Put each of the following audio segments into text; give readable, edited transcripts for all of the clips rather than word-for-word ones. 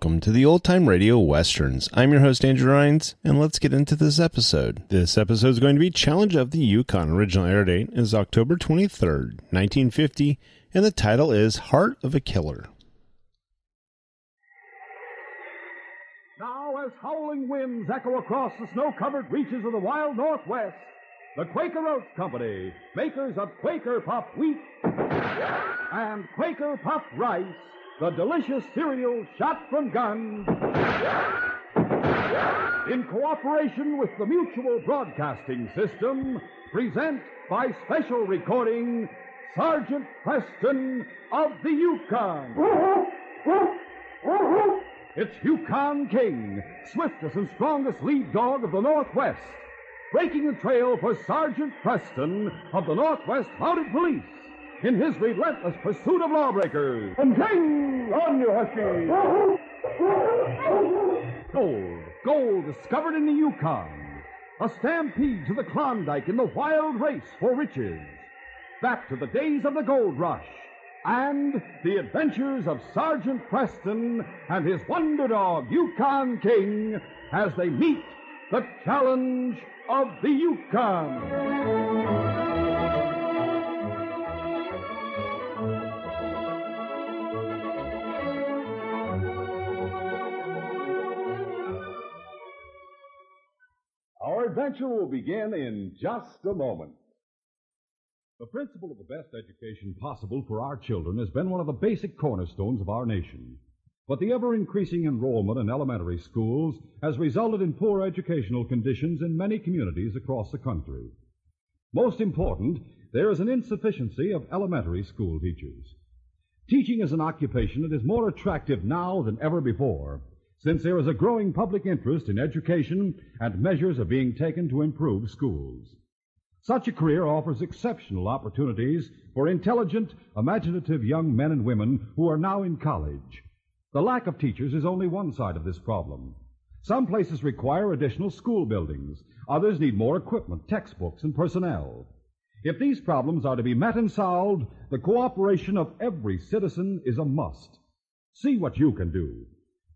welcome to the Old Time Radio Westerns. I'm your host, Andrew Rhines, and let's get into this episode. This episode is going to be Challenge of the Yukon. Original air date is October 23rd, 1950, and the title is Heart of a Killer. Now, as howling winds echo across the snow-covered reaches of the wild Northwest, the Quaker Oats Company, makers of Quaker Puffed Wheat and Quaker Puffed Rice, the delicious cereal shot from guns, in cooperation with the Mutual Broadcasting System, present by special recording Sergeant Preston of the Yukon. It's Yukon King, swiftest and strongest lead dog of the Northwest, breaking the trail for Sergeant Preston of the Northwest Mounted Police in his relentless pursuit of lawbreakers. And King, on you, Husky! Gold discovered in the Yukon. A stampede to the Klondike in the wild race for riches. Back to the days of the gold rush. And the adventures of Sergeant Preston and his wonder dog, Yukon King, as they meet the challenge of the Yukon. Our adventure will begin in just a moment. The principle of the best education possible for our children has been one of the basic cornerstones of our nation. But the ever-increasing enrollment in elementary schools has resulted in poor educational conditions in many communities across the country. Most important, there is an insufficiency of elementary school teachers. Teaching is an occupation that is more attractive now than ever before, since there is a growing public interest in education and measures are being taken to improve schools. Such a career offers exceptional opportunities for intelligent, imaginative young men and women who are now in college. The lack of teachers is only one side of this problem. Some places require additional school buildings. Others need more equipment, textbooks, and personnel. If these problems are to be met and solved, the cooperation of every citizen is a must. See what you can do.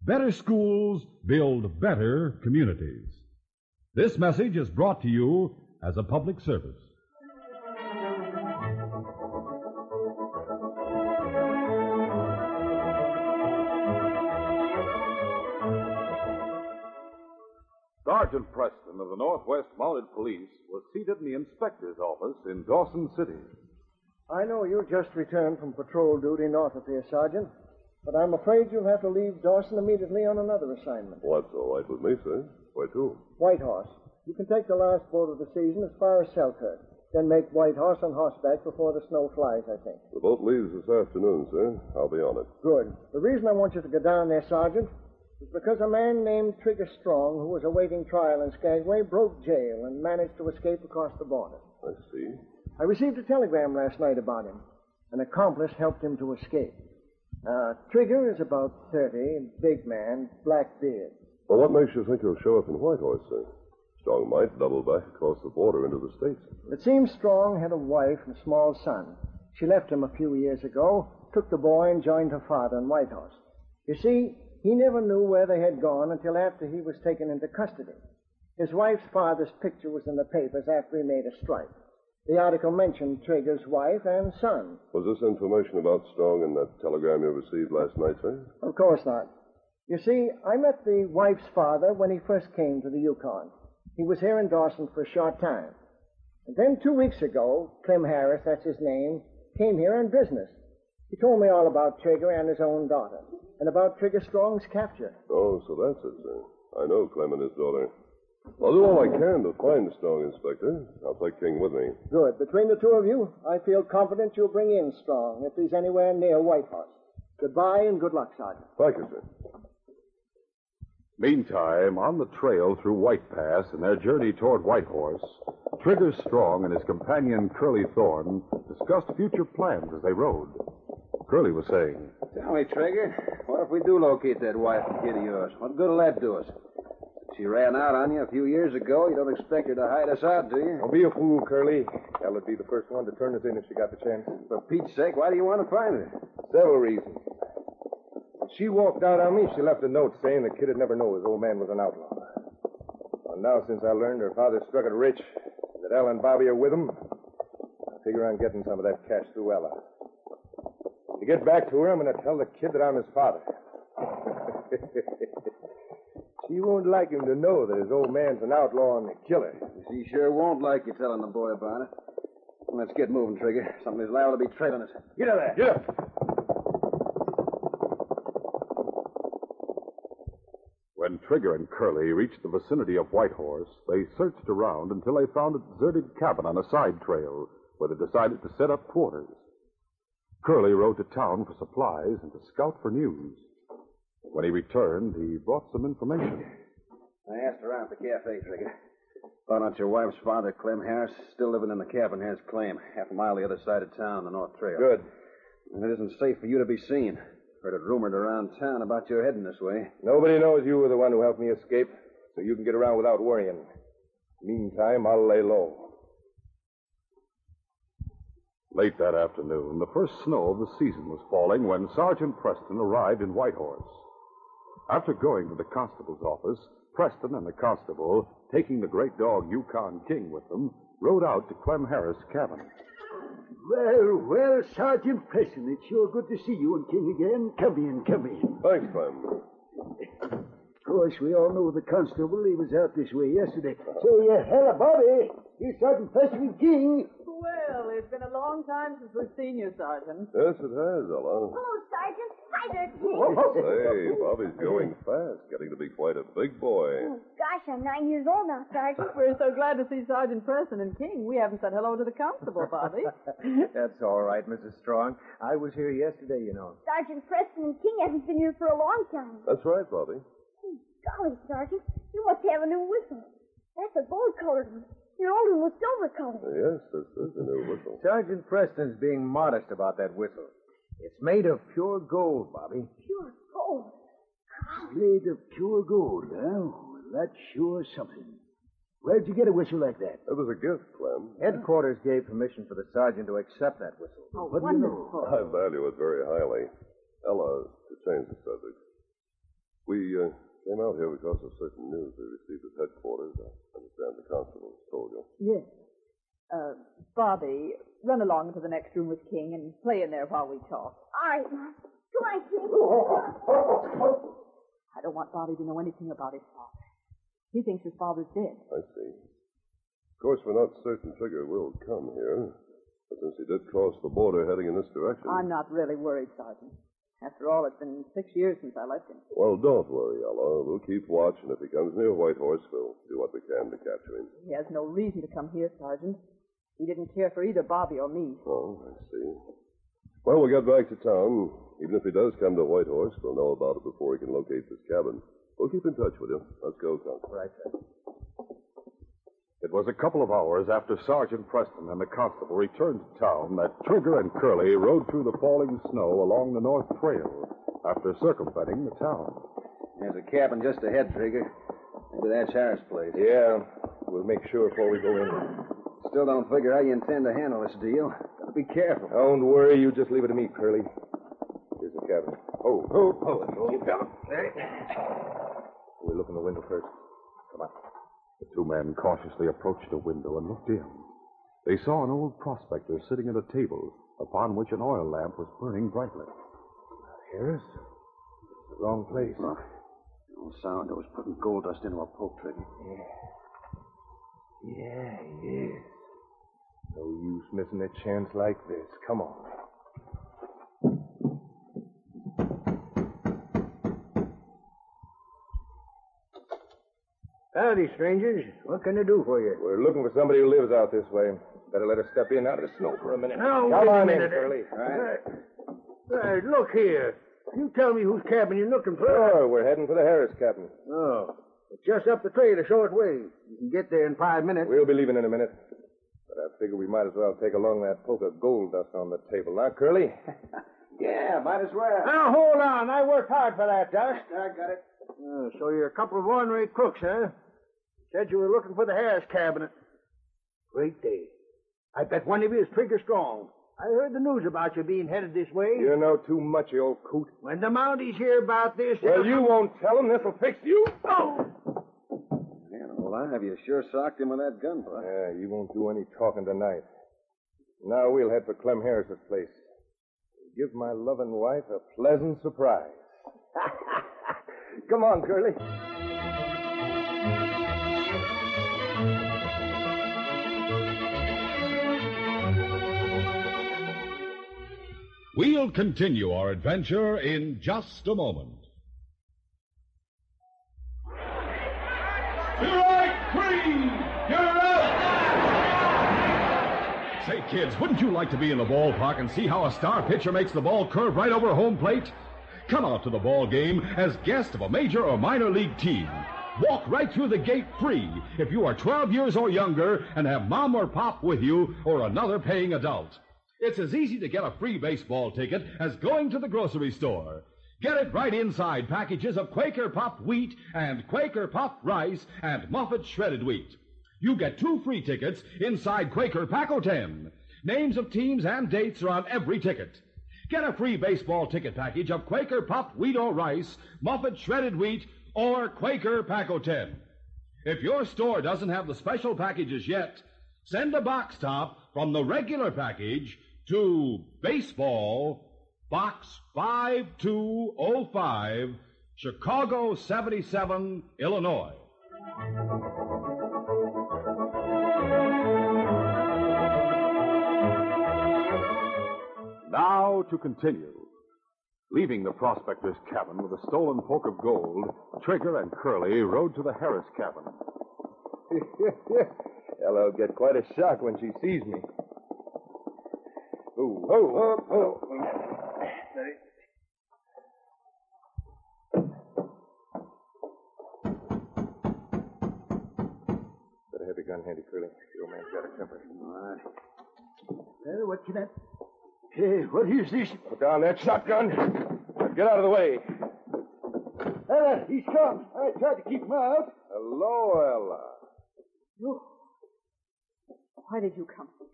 Better schools build better communities. This message is brought to you as a public service. Sergeant Preston of the Northwest Mounted Police was seated in the inspector's office in Dawson City. I know you just returned from patrol duty north of here, Sergeant, but I'm afraid you'll have to leave Dawson immediately on another assignment. Well, that's all right with me, sir. Where to? Whitehorse. You can take the last boat of the season as far as Selkirk, then make Whitehorse on horseback before the snow flies, I think. The boat leaves this afternoon, sir. I'll be on it. Good. The reason I want you to go down there, Sergeant, is because a man named Trigger Strong, who was awaiting trial in Skagway, broke jail and managed to escape across the border. I see. I received a telegram last night about him. An accomplice helped him to escape. Trigger is about 30, big man, black beard. Well, what makes you think he'll show up in Whitehorse, sir? Strong might double back across the border into the States. It seems Strong had a wife and small son. She left him a few years ago, took the boy and joined her father in Whitehorse. You see, he never knew where they had gone until after he was taken into custody. His wife's father's picture was in the papers after he made a strike. The article mentioned Trigger's wife and son. Was this information about Strong in that telegram you received last night, sir? Of course not. You see, I met the wife's father when he first came to the Yukon. He was here in Dawson for a short time. And then 2 weeks ago, Clem Harris, that's his name, came here on business. He told me all about Trigger and his own daughter, and about Trigger Strong's capture. Oh, so that's it, sir. I know Clem and his daughter. I'll do all I can to find Strong, Inspector. I'll take King with me. Good. Between the two of you, I feel confident you'll bring in Strong if he's anywhere near Whitehorse. Goodbye and good luck, Sergeant. Thank you, sir. Meantime, on the trail through White Pass in their journey toward Whitehorse, Trigger Strong and his companion Curly Thorne discussed future plans as they rode. Curly was saying, Tell me, Trigger, what if we do locate that wife and kid of yours? What good will that do us? She ran out on you a few years ago. You don't expect her to hide us out, do you? Don't be a fool, Curly. Ella'd be the first one to turn us in if she got the chance. For Pete's sake, why do you want to find her? Several reasons. she walked out on me, she left a note saying the kid would never know his old man was an outlaw. Well, now, since I learned her father struck it rich, that Ella and Bobby are with him, I figure on getting some of that cash through Ella. To get back to her, I'm going to tell the kid that I'm his father. She won't like him to know that his old man's an outlaw and a killer. She sure won't like you telling the boy about it. Let's get moving, Trigger. Somebody's liable to be trailing us. Get out of there. Get up. When Trigger and Curly reached the vicinity of Whitehorse, they searched around until they found a deserted cabin on a side trail where they decided to set up quarters. Curly rode to town for supplies and to scout for news. When he returned, he brought some information. I asked around at the cafe, Trigger. Found out your wife's father, Clem Harris, still living in the cabin here's claim, half a mile the other side of town, the North Trail. Good. And it isn't safe for you to be seen. Heard it rumored around town about your heading this way. Nobody knows you were the one who helped me escape, so you can get around without worrying. Meantime, I'll lay low. Late that afternoon, the first snow of the season was falling when Sergeant Preston arrived in Whitehorse. After going to the constable's office, Preston and the constable, taking the great dog Yukon King with them, rode out to Clem Harris' cabin. Well, Sergeant Preston, it's sure good to see you and King again. Come in. Thanks, Clem. Of course, we all know the constable. He was out this way yesterday. So, hello, Bobby. Here's Sergeant Preston and King. Well, it's been a long time since we've seen you, Sergeant. Yes, it has, Ella. Hello, Sergeant. Hi there, King. Say, Bobby's going fast, getting to be quite a big boy. Oh, gosh, I'm 9 years old now, Sergeant. We're so glad to see Sergeant Preston and King. We haven't said hello to the constable, Bobby. That's all right, Mrs. Strong. I was here yesterday, you know. Sergeant Preston and King hasn't been here for a long time. That's right, Bobby. Golly, Sergeant, you must have a new whistle. That's a gold-colored one. Your old one was silver-colored. Yes, this is a new whistle. Sergeant Preston's being modest about that whistle. It's made of pure gold, Bobby. Pure gold. Made of pure gold, huh? Well, that's sure something. Where'd you get a whistle like that? It was a gift, Clem. Headquarters gave permission for the sergeant to accept that whistle. Oh, What do you know? wonderful. I value it very highly. Ella, to change the subject. We came out here because of certain news we received at headquarters. I understand the constable told you. Yes. Bobby, run along to the next room with King and play in there while we talk. All right, Mom. Come on, King. I don't want Bobby to know anything about his father. He thinks his father's dead. I see. Of course, we're not certain Trigger will come here. But since he did cross the border heading in this direction... I'm not really worried, Sergeant. After all, it's been 6 years since I left him. Well, don't worry, Ella. We'll keep watch, and if he comes near Whitehorse, we'll do what we can to capture him. He has no reason to come here, Sergeant. He didn't care for either Bobby or me. Oh, I see. Well, we'll get back to town. Even if he does come to Whitehorse, we'll know about it before he can locate this cabin. We'll keep in touch with you. Let's go, Constable. Right, sir. It was a couple of hours after Sergeant Preston and the constable returned to town that Trigger and Curly rode through the falling snow along the North Trail after circumventing the town. There's a cabin just ahead, Trigger. Maybe that's Harris' place. Yeah, we'll make sure before we go in. Still don't figure how you intend to handle this deal. Gotta be careful. Don't worry, you just leave it to me, Curly. Here's the cabin. Oh. We'll look in the window first. Come on. The two men cautiously approached a window and looked in. They saw an old prospector sitting at a table upon which an oil lamp was burning brightly. Harris? Wrong place. No sound. It was putting gold dust into a poke, Trigger. Yeah, he is. No use missing a chance like this. Come on. Howdy, strangers. What can I do for you? We're looking for somebody who lives out this way. Better let us step in out of the snow for a minute. Now, Come wait a on minute. in, Curly. Right, look here. You tell me whose cabin you're looking for. Sure, we're heading for the Harris cabin. Oh. It's just up the trail a short way. You can get there in 5 minutes. We'll be leaving in a minute. But I figure we might as well take along that poke of gold dust on the table. Now, Curly? Yeah, might as well. Now, hold on. I worked hard for that dust. I got it. So you're a couple of ornery crooks, huh? Said you were looking for the Harris cabinet. Great day. I bet one of you is Trigger Strong. I heard the news about you being headed this way. You know too much, you old coot. When the Mounties hear about this... Well, you won't tell them. This'll fix you. Oh! Man alive, you sure socked him with that gun, boy. Yeah, you won't do any talking tonight. Now we'll head for Clem Harris's place. Give my loving wife a pleasant surprise. Come on, Curly. We'll continue our adventure in just a moment. Strike three! You're out! Say, kids, wouldn't you like to be in the ballpark and see how a star pitcher makes the ball curve right over home plate? Come out to the ball game as guest of a major or minor league team. Walk right through the gate free if you are 12 years or younger and have mom or pop with you or another paying adult. It's as easy to get a free baseball ticket as going to the grocery store. Get it right inside packages of Quaker Puffed wheat and Quaker Puffed rice and Muffet shredded wheat. You get 2 free tickets inside Quaker Pack-O-10. Names of teams and dates are on every ticket. Get a free baseball ticket package of Quaker Puffed wheat or rice, Muffet shredded wheat, or Quaker Pack-O-10. If your store doesn't have the special packages yet, send a box top from the regular package to Baseball, Box 5205, Chicago 77, Illinois. Now to continue. Leaving the prospector's cabin with a stolen poke of gold, Trigger and Curly rode to the Harris cabin. Ella'll get quite a shock when she sees me. Oh. Better have your gun handy, Curly. The old man's got a temper. All right. What can I... Hey, what is this? Put down that shotgun. Now get out of the way. Ella, he's come. I tried to keep him out. Hello, Ella. You... Why did you come here?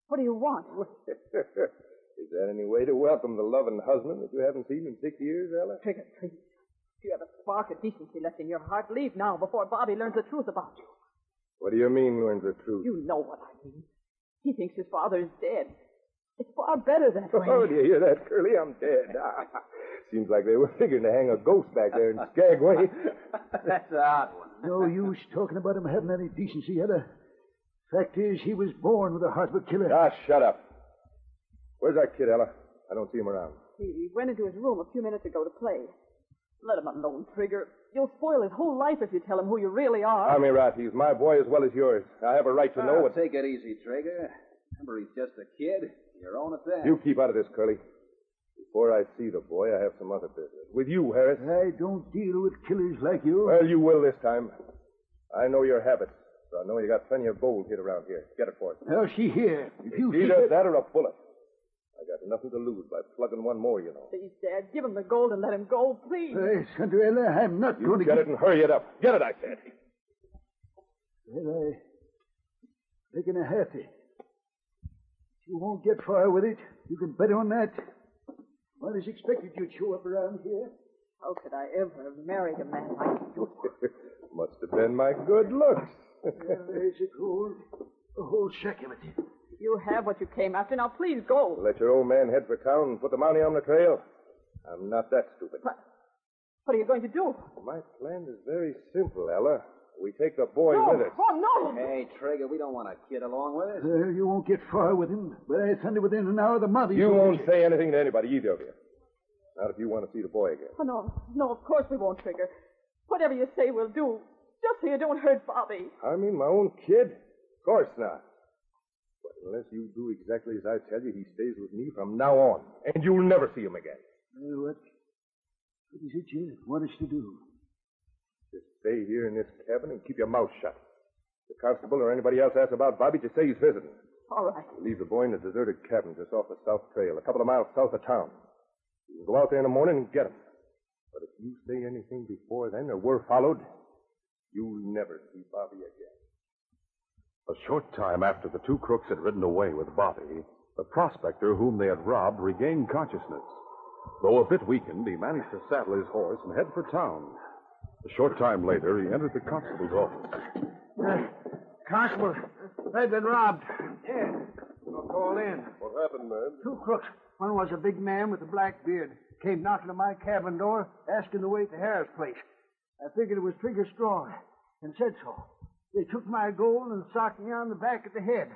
What do you want? Is that any way to welcome the loving husband that you haven't seen in 6 years, Ella? Trigger, please. If you have a spark of decency left in your heart, leave now before Bobby learns the truth about you. What do you mean, learns the truth? You know what I mean. He thinks his father is dead. It's far better that way. Oh, do you hear that, Curly? I'm dead. Seems like they were figuring to hang a ghost back there in Skagway. That's an odd one. No use talking about him having any decency, Ella. Fact is, he was born with a heart of a killer. Shut up. Where's that kid, Ella? I don't see him around. He went into his room a few minutes ago to play. Let him alone, Trigger. You'll spoil his whole life if you tell him who you really are. Army rat, he's my boy as well as yours. I have a right to know what... Take it easy, Trigger. Remember, he's just a kid. Your own at that. You keep out of this, Curly. Before I see the boy, I have some other business. With you, Harris. I don't deal with killers like you. Well, you will this time. I know your habits, so I know you got plenty of gold hid around here. Get it for us. Now, see here. If you Either that or a bullet. I got nothing to lose by plugging one more, you know. Please, Dad, give him the gold and let him go, please. Cinderella, I'm not going to get it and hurry it up. Get it, I said. Well, I reckon I have to. You won't get far with it. You can bet on that. I was expected you'd show up around here. How could I ever have married a man like you? Must have been my good looks. Well, there's a gold. A whole sack of it. You have what you came after. Now, please go. Let your old man head for town and put the Mountie on the trail. I'm not that stupid. What are you going to do? My plan is very simple, Ella. We take the boy with us. Oh, no! Hey, Trigger, we don't want a kid along with us. You won't get far with him. But I thunder within an hour the Mountie... You won't say anything to anybody, either of you. Not if you want to see the boy again. Oh, no, of course we won't, Trigger. Whatever you say, we'll do. Just so you don't hurt Bobby. I mean, my own kid? Of course not. But unless you do exactly as I tell you, he stays with me from now on. And you'll never see him again. What is it you want us to do? Just stay here in this cabin and keep your mouth shut. The constable or anybody else asks about Bobby, just say he's visiting. All right. Leave the boy in a deserted cabin just off the South Trail, a couple of miles south of town. You can go out there in the morning and get him. But if you say anything before then or we're followed, you'll never see Bobby again. A short time after the two crooks had ridden away with Bobby, The prospector whom they had robbed regained consciousness. Though a bit weakened, he managed to saddle his horse and head for town. A short time later, he entered the constable's office. Constable, they've been robbed. Yeah. I'll call in. What happened, man? 2 crooks. One was a big man with a black beard. Came knocking at my cabin door, asking the way to Harris' place. I figured it was Trigger Strong, and said so. They took my gold and socked me on the back of the head.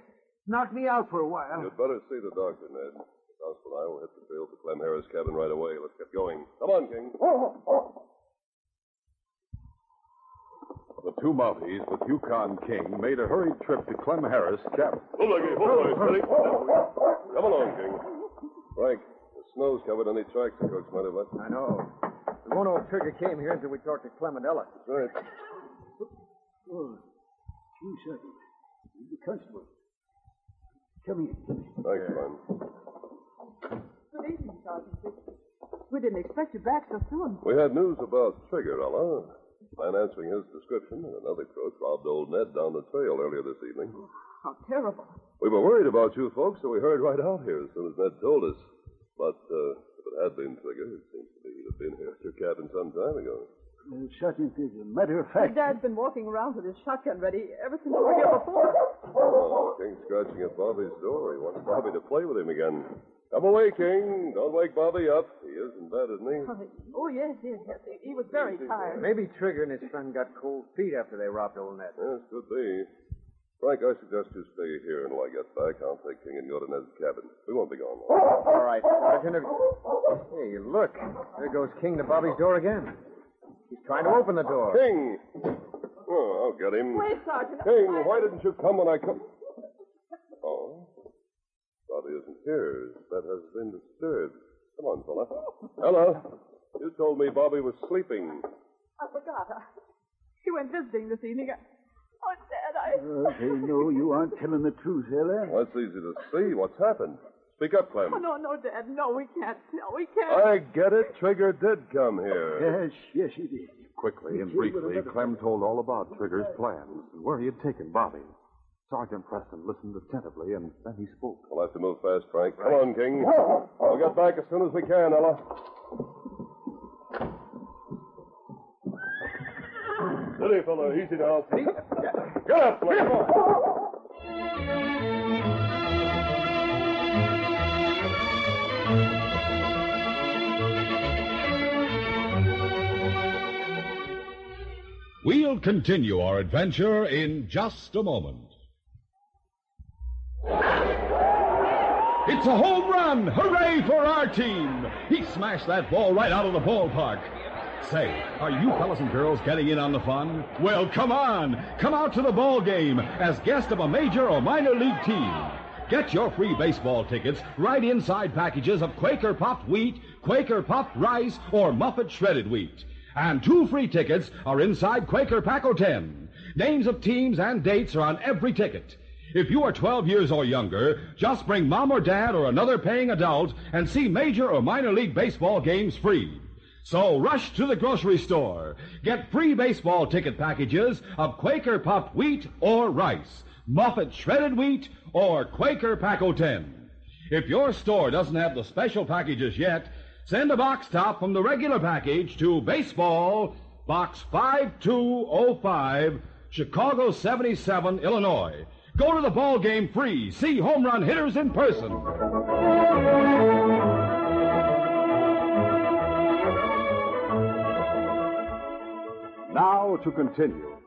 Knocked me out for a while. You'd better see the doctor, Ned. The constable and I will hit the field to Clem Harris' cabin right away. Let's get going. Come on, King. The two Mounties with Yukon King made a hurried trip to Clem Harris' cabin. Hold on, steady. Come along, King. Frank, the snow's covered any tracks the cooks might have left. I know. We won't know if Trigger came here until we talked to Clem and Ella. That's right. Oh, 2 seconds. The constable. Come in. Thanks, Clem. Good evening, Sergeant. We didn't expect you back so soon. We had news about Trigger, Ella. Man answering his description, and another crook robbed old Ned down the trail earlier this evening. How terrible. We were worried about you folks, so we hurried right out here as soon as Ned told us. But if it had been Trigger, it seems to me he'd have been here at your cabin some time ago. Sergeant, as a matter of fact... Dad's been walking around with his shotgun ready ever since we were here before. Oh, King's scratching at Bobby's door. He wants Bobby to play with him again. Come away, King. Don't wake Bobby up. He is in bed, isn't he? Oh, yes. He was very tired. Maybe Trigger and his friend got cold feet after they robbed old Ned. Yes, could be. Frank, I suggest you stay here until I get back. I'll take King and go to Ned's cabin. We won't be gone long. All right, Sergeant. Hey, look. There goes King to Bobby's door again. He's trying to open the door. King! Oh, I'll get him. Wait, Sergeant. King, why didn't you come when I come? Oh. Bobby isn't here. His bed has been disturbed. Come on, fella. Ella, you told me Bobby was sleeping. I forgot. He went visiting this evening. Oh, Dad, They know you aren't telling the truth, Ella. Well, that's easy to see. What's happened? Speak up, Clem. Oh, no, Dad. No, we can't tell. We can't. I get it. Trigger did come here. Yes, he did. Quickly and briefly, Clem told all about Trigger's plans and where he had taken Bobby. Sergeant Preston listened attentively, and then he spoke. We'll have to move fast, Frank. Come on, King. We'll get back as soon as we can, Ella. Steady, fella. Easy now. Get up, Frank. We'll continue our adventure in just a moment. It's a home run! Hooray for our team! He smashed that ball right out of the ballpark. Say, are you fellas and girls getting in on the fun? Well, come on! Come out to the ball game as guest of a major or minor league team. Get your free baseball tickets right inside packages of Quaker Puffed Wheat, Quaker Puffed Rice, or Muffet Shredded Wheat. And 2 free tickets are inside Quaker Paco 10. Names of teams and dates are on every ticket. If you are 12 years or younger, just bring mom or dad or another paying adult and see major or minor league baseball games free. So rush to the grocery store. Get free baseball ticket packages of Quaker Puffed Wheat or Rice, Muffet Shredded Wheat, or Quaker Paco 10. If your store doesn't have the special packages yet, send a box top from the regular package to Baseball, Box 5205, Chicago 77, Illinois. Go to the ball game free. See home run hitters in person. Now to continue.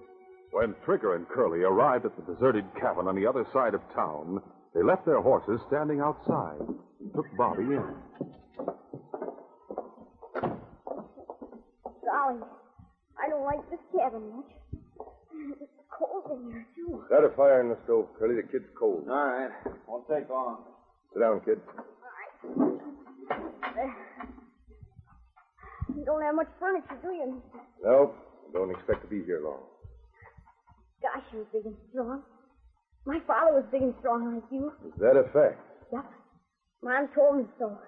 When Trigger and Curly arrived at the deserted cabin on the other side of town, they left their horses standing outside and took Bobby in. Golly, I don't like this cabin much. It's cold in here, too. Start a fire in the stove, Curly. The kid's cold. All right. Won't take long. Sit down, kid. You don't have much furniture, do you, mister? No, don't expect to be here long. Gosh, you're big and strong. My father was big and strong like you. Is that a fact? Yep. Mom told me so.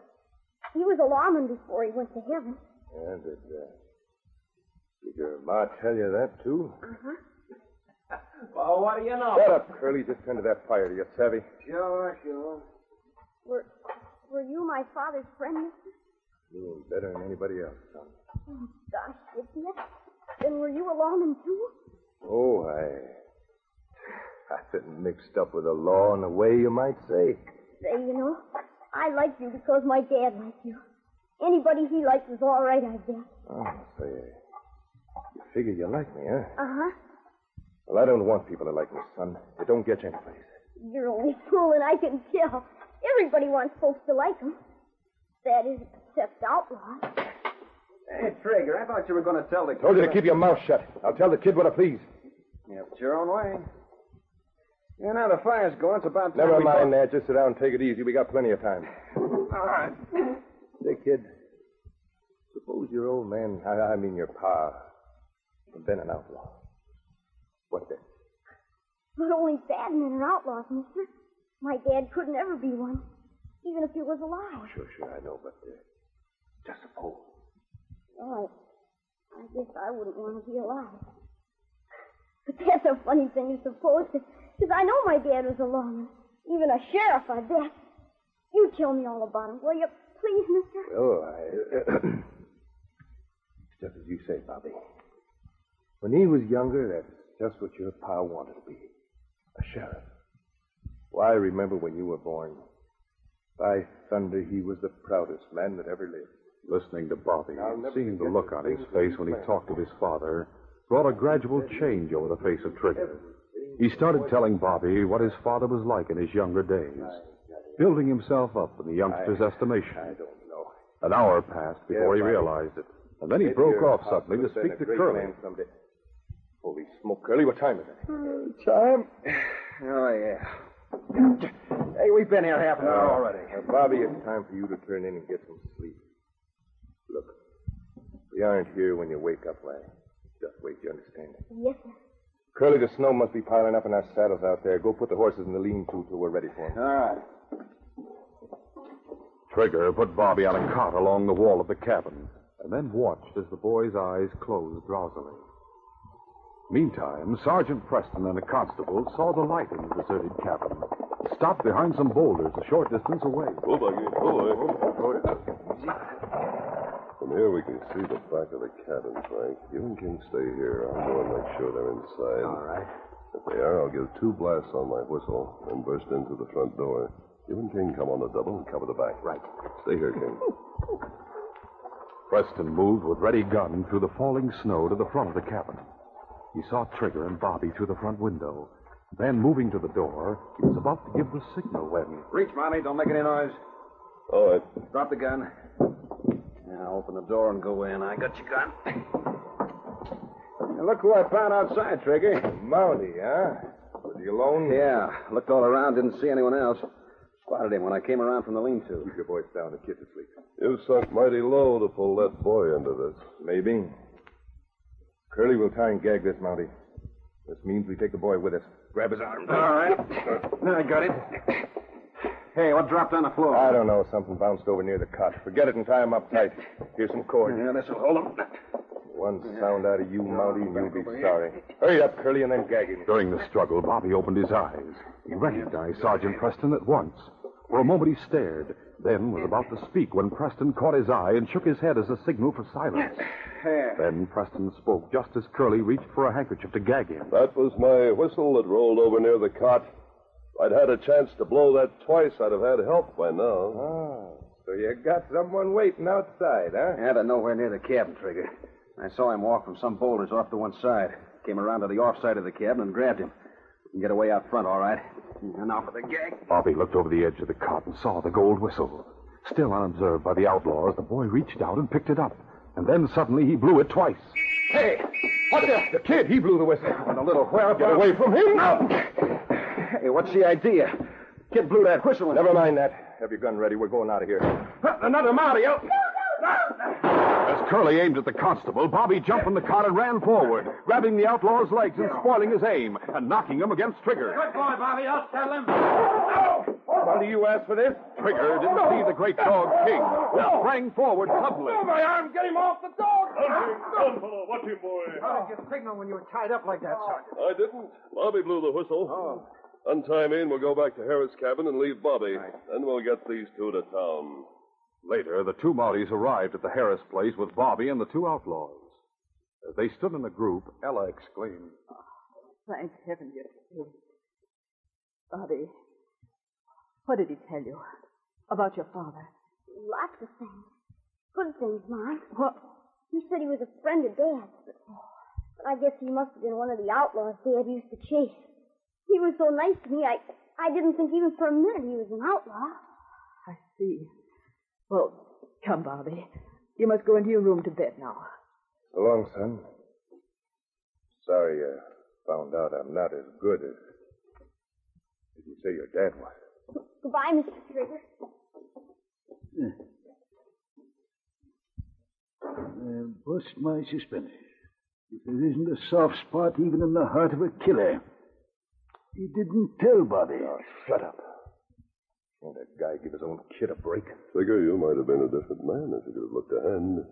He was a lawman before he went to heaven. Yeah, did your ma tell you that, too? Uh-huh. Well, what do you know? Shut up, Curly. Just tend to that fire. Do you savvy? Sure. Were you my father's friend, mister? Doing better than anybody else, son. Oh, gosh, did you? Then were you a lawman, too? Oh, I've been mixed up with the law in a way you might say. Say, you know, I like you because my dad liked you. Anybody he liked was all right, I guess. Oh, say, you figure you like me, huh? Uh-huh. Well, I don't want people to like me, son. It don't get you anyplace. You're only fooling, I can tell. Everybody wants folks to like them. That is, except outlaws. Hey, Trigger, I thought you were going to tell the kid... Told you to keep your mouth shut. I'll tell the kid what I please. Yeah, it's your own way. Yeah, now the fire's going. It's about time Never mind that. Just sit down and take it easy. We got plenty of time. All right. Say, kid, suppose your old man, I mean your pa, had been an outlaw. What then? But only bad men are outlaws, mister. My dad could never be one, even if he was alive. Sure, I know, but just suppose. Oh, I guess I wouldn't want to be alive. But that's a funny thing to suppose, because I know my dad was a lawman. Even a sheriff, I bet. You tell me all about him, will you, please, mister? Oh, it's just as you say, Bobby. When he was younger, that's just what your pa wanted to be. A sheriff. Why, I remember when you were born. By thunder, he was the proudest man that ever lived. Listening to Bobby and seeing the look on his face when he talked of his father brought a gradual change over the face of Trigger. He started telling Bobby what his father was like in his younger days, building himself up in the youngster's estimation. I don't know. An hour passed before he realized it, and then he broke off suddenly to speak to Curly. Holy smoke, Curly, what time is it? Time? Oh, yeah. Hey, we've been here half an hour already. Bobby, it's time for you to turn in and get some sleep. Look, we aren't here when you wake up, lad. Just wait, you understand? Yes, sir. Curly, the snow must be piling up in our saddles out there. Go put the horses in the lean-to till we're ready for them. All right. Trigger put Bobby on a cot along the wall of the cabin and then watched as the boy's eyes closed drowsily. Meantime, Sergeant Preston and a constable saw the light in the deserted cabin, stopped behind some boulders a short distance away. Oh, Buggy. From here we can see the back of the cabin, Frank. You and King stay here. I'll go and make sure they're inside. All right. If they are, I'll give 2 blasts on my whistle and burst into the front door. You and King come on the double and cover the back. Right. Stay here, King. Preston moved with ready gun through the falling snow to the front of the cabin. He saw Trigger and Bobby through the front window. Then, moving to the door, he was about to give the signal when... Reach, Monty. Don't make any noise. All right. Drop the gun. Now, open the door and go in. I got your gun. Now, look who I found outside, Trigger. Mounty, huh? Was he alone? Yeah. Looked all around, didn't see anyone else. Spotted him when I came around from the lean-to. Keep your voice down. The kid's asleep. You sunk mighty low to pull that boy into this. Maybe. Curly will try and gag this, Mounty. This means we take the boy with us. Grab his arm. All right. Now I got it. Hey, what dropped on the floor? I don't know. Something bounced over near the cot. Forget it and tie him up tight. Here's some cord. Yeah, this'll hold him. One sound out of you, Mounty, and you'll be sorry. Hurry up, Curly, and then gag him. During the struggle, Bobby opened his eyes. He recognized Sergeant Preston at once. For a moment he stared, then was about to speak when Preston caught his eye and shook his head as a signal for silence. Then Preston spoke just as Curly reached for a handkerchief to gag him. That was my whistle that rolled over near the cot. If I'd had a chance to blow that twice, I'd have had help by now. Oh, so you got someone waiting outside, huh? Yeah, but nowhere near the cabin, Trigger. I saw him walk from some boulders off to one side. Came around to the off side of the cabin and grabbed him. We can get away out front, all right. And now for the gag. Bobby looked over the edge of the cot and saw the gold whistle. Still unobserved by the outlaws, the boy reached out and picked it up. And then suddenly he blew it twice. Hey! What the kid, he blew the whistle. And a little where? Get away from him! No! Hey, what's the idea? Kid blew that whistle. Never mind that. Have your gun ready. We're going out of here. Another Mounty. As Curly aimed at the constable, Bobby jumped from the cot and ran forward, grabbing the outlaw's legs and spoiling his aim, and knocking him against Trigger. Good boy, Bobby. I'll settle him. Why do you ask for this? Trigger didn't see the great dog, King, who sprang forward suddenly. Oh, my arm! Get him off the dog! Run, fellow. Watch him, boy. How did you signal when you were tied up like that, Sergeant? I didn't. Bobby blew the whistle. Oh. Untie me and we'll go back to Harris' cabin and leave Bobby. Then we'll get these two to town. Later, the two Mounties arrived at the Harris place with Bobby and the two outlaws. As they stood in a group, Ella exclaimed, Thank heaven you're here. Bobby, what did he tell you about your father? Lots of things. Good things, Mom. What? He said he was a friend of Dad's. But I guess he must have been one of the outlaws Dad used to chase. He was so nice to me, I didn't think even for a minute he was an outlaw. I see. Well, come, Bobby. You must go into your room to bed now. So long, son. Sorry you found out I'm not as good as you say your dad was. Goodbye, Mr. Trigger. Bust my suspenders. If there isn't a soft spot even in the heart of a killer. He didn't tell Bobby. Oh, shut up. Can't that guy give his own kid a break? Figure you might have been a different man if you could have looked ahead.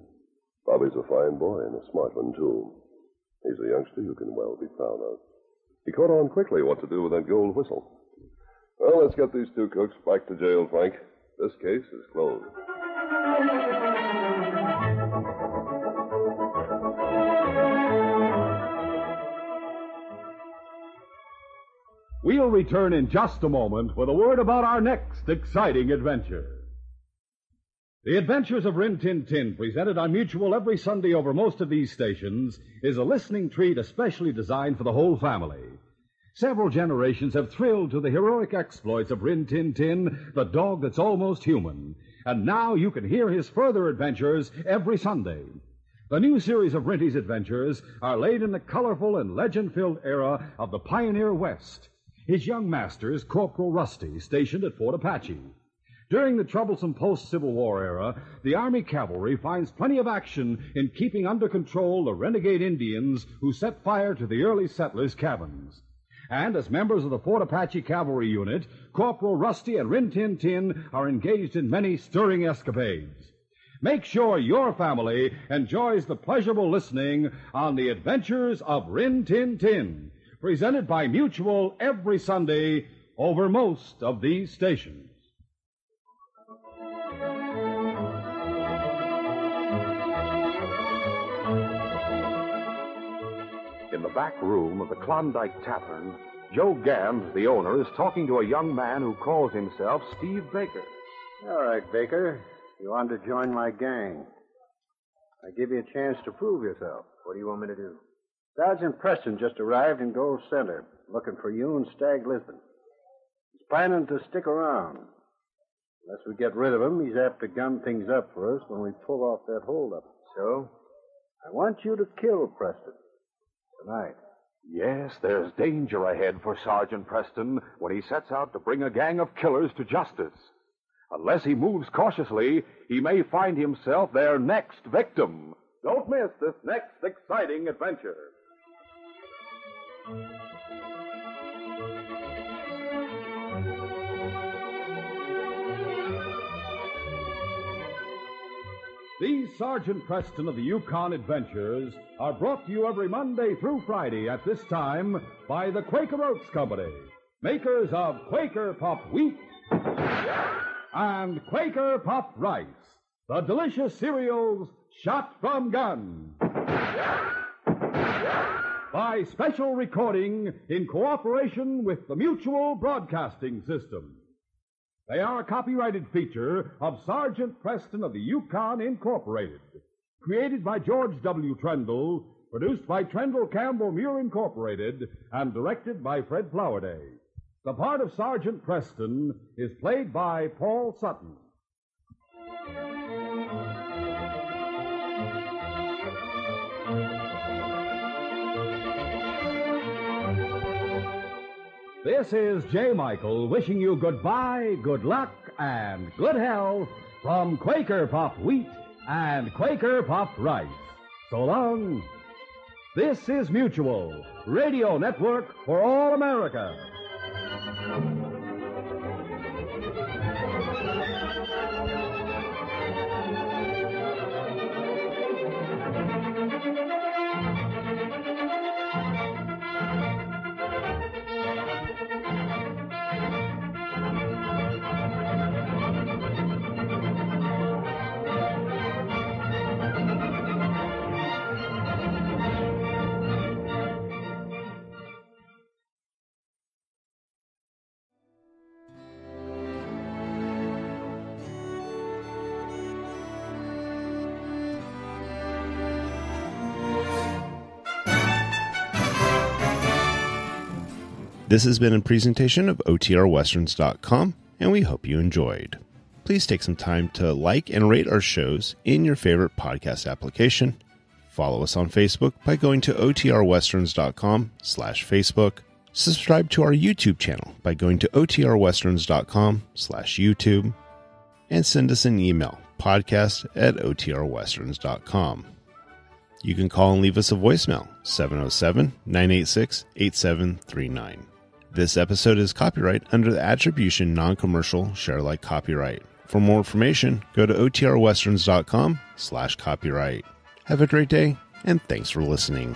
Bobby's a fine boy and a smart one, too. He's a youngster you can well be proud of. He caught on quickly what to do with that gold whistle. Well, let's get these two cooks back to jail, Frank. This case is closed. We'll return in just a moment with a word about our next exciting adventure. The Adventures of Rin Tin Tin, presented on Mutual every Sunday over most of these stations, is a listening treat especially designed for the whole family. Several generations have thrilled to the heroic exploits of Rin Tin Tin, the dog that's almost human. And now you can hear his further adventures every Sunday. The new series of Rinty's adventures are laid in the colorful and legend-filled era of the pioneer West. His young master is Corporal Rusty, stationed at Fort Apache. During the troublesome post-Civil War era, the Army cavalry finds plenty of action in keeping under control the renegade Indians who set fire to the early settlers' cabins. And as members of the Fort Apache Cavalry Unit, Corporal Rusty and Rin Tin Tin are engaged in many stirring escapades. Make sure your family enjoys the pleasurable listening on the Adventures of Rin Tin Tin, presented by Mutual every Sunday over most of these stations. In the back room of the Klondike Tavern, Joe Gans, the owner, is talking to a young man who calls himself Steve Baker. All right, Baker. You want to join my gang? I give you a chance to prove yourself. What do you want me to do? Sergeant Preston just arrived in Gold Center, looking for you and Stagg Lisbon. He's planning to stick around. Unless we get rid of him, he's apt to gun things up for us when we pull off that holdup. So, I want you to kill Preston. Tonight. Yes, there's danger ahead for Sergeant Preston when he sets out to bring a gang of killers to justice. Unless he moves cautiously, he may find himself their next victim. Don't miss this next exciting adventure. These Sergeant Preston of the Yukon Adventures are brought to you every Monday through Friday at this time by the Quaker Oats Company, makers of Quaker Puffed Wheat and Quaker Puffed Rice, the delicious cereals shot from guns. By special recording in cooperation with the Mutual Broadcasting System. They are a copyrighted feature of Sergeant Preston of the Yukon Incorporated. Created by George W. Trendle, produced by Trendle Campbell Muir Incorporated, and directed by Fred Flowerday. The part of Sergeant Preston is played by Paul Sutton. This is J. Michael wishing you goodbye, good luck, and good health from Quaker Puffed Wheat and Quaker Puffed Rice. So long. This is Mutual, Radio Network for all America. This has been a presentation of OTRWesterns.com, and we hope you enjoyed. Please take some time to like and rate our shows in your favorite podcast application. Follow us on Facebook by going to OTRWesterns.com/Facebook. Subscribe to our YouTube channel by going to OTRWesterns.com/YouTube. And send us an email, podcast@OTRWesterns.com. You can call and leave us a voicemail, 707-986-8739. This episode is copyright under the Attribution Non-Commercial Share-alike copyright. For more information, go to OTRWesterns.com/copyright. Have a great day, and thanks for listening.